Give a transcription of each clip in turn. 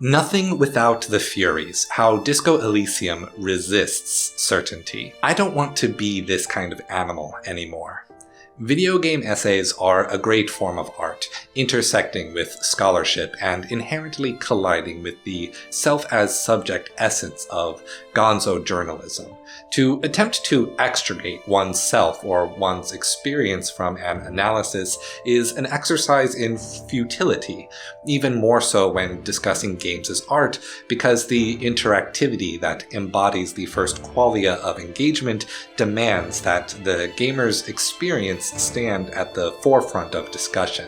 Nothing without the Furies, how Disco Elysium resists certainty. I don't want to be this kind of animal anymore. Video game essays are a great form of art, intersecting with scholarship and inherently colliding with the self-as-subject essence of gonzo journalism. To attempt to extricate oneself or one's experience from an analysis is an exercise in futility, even more so when discussing games as art, because the interactivity that embodies the first qualia of engagement demands that the gamer's experience stand at the forefront of discussion.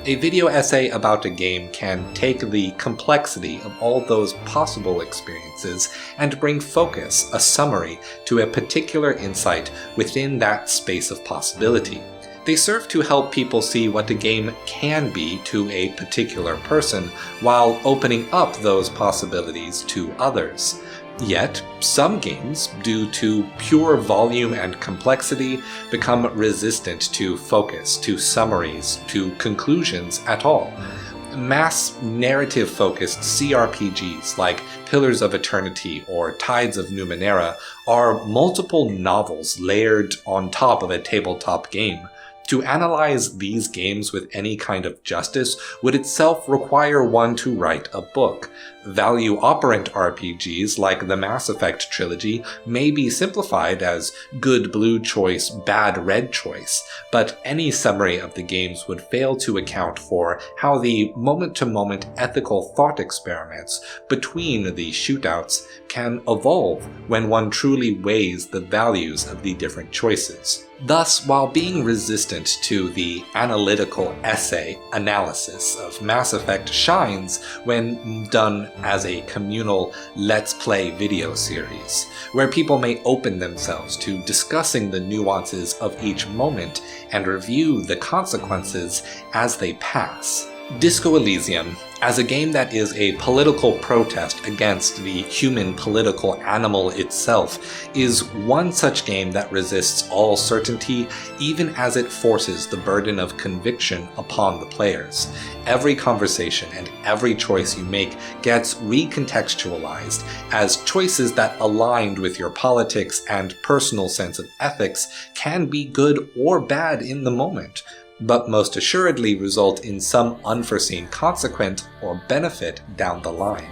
A video essay about a game can take the complexity of all those possible experiences and bring focus, a summary, to a particular insight within that space of possibility. They serve to help people see what a game can be to a particular person, while opening up those possibilities to others. Yet, some games, due to pure volume and complexity, become resistant to focus, to summaries, to conclusions at all. Mass narrative-focused CRPGs like Pillars of Eternity or Tides of Numenera are multiple novels layered on top of a tabletop game. To analyze these games with any kind of justice would itself require one to write a book. Value-operant RPGs like the Mass Effect trilogy may be simplified as good blue choice, bad red choice, but any summary of the games would fail to account for how the moment-to-moment ethical thought experiments between the shootouts can evolve when one truly weighs the values of the different choices. Thus, while being resistant to the analytical essay analysis of Mass Effect shines when done as a communal Let's Play video series, where people may open themselves to discussing the nuances of each moment and review the consequences as they pass. Disco Elysium, as a game that is a political protest against the human political animal itself, is one such game that resists all certainty even as it forces the burden of conviction upon the players. Every conversation and every choice you make gets recontextualized as choices that aligned with your politics and personal sense of ethics can be good or bad in the moment, but most assuredly result in some unforeseen consequence or benefit down the line.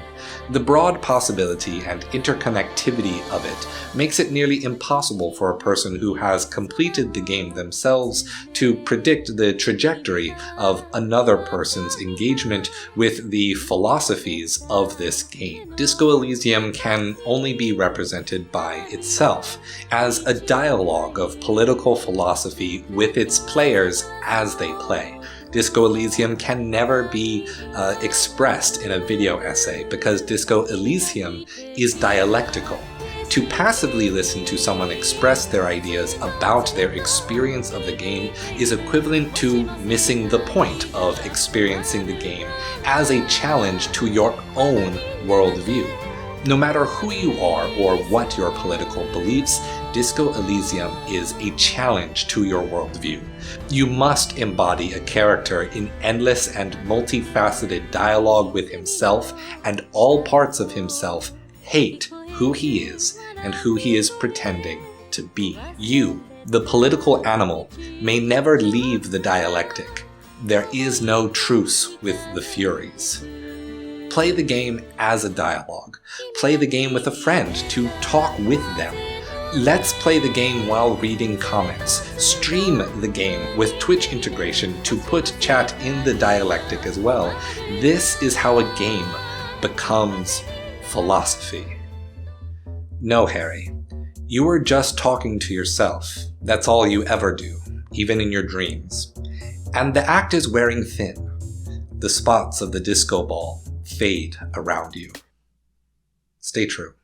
The broad possibility and interconnectivity of it makes it nearly impossible for a person who has completed the game themselves to predict the trajectory of another person's engagement with the philosophies of this game. Disco Elysium can only be represented by itself, as a dialogue of political philosophy with its players as they play. Disco Elysium can never be expressed in a video essay because Disco Elysium is dialectical. To passively listen to someone express their ideas about their experience of the game is equivalent to missing the point of experiencing the game as a challenge to your own worldview. No matter who you are or what your political beliefs, Disco Elysium is a challenge to your worldview. You must embody a character in endless and multifaceted dialogue with himself, and all parts of himself hate who he is and who he is pretending to be. You, the political animal, may never leave the dialectic. There is no truce with the Furies. Play the game as a dialogue. Play the game with a friend to talk with them. Let's play the game while reading comments. Stream the game with Twitch integration to put chat in the dialectic as well. This is how a game becomes philosophy. No, Harry. You are just talking to yourself. That's all you ever do, even in your dreams. And the act is wearing thin. The spots of the disco ball fade around you. Stay true.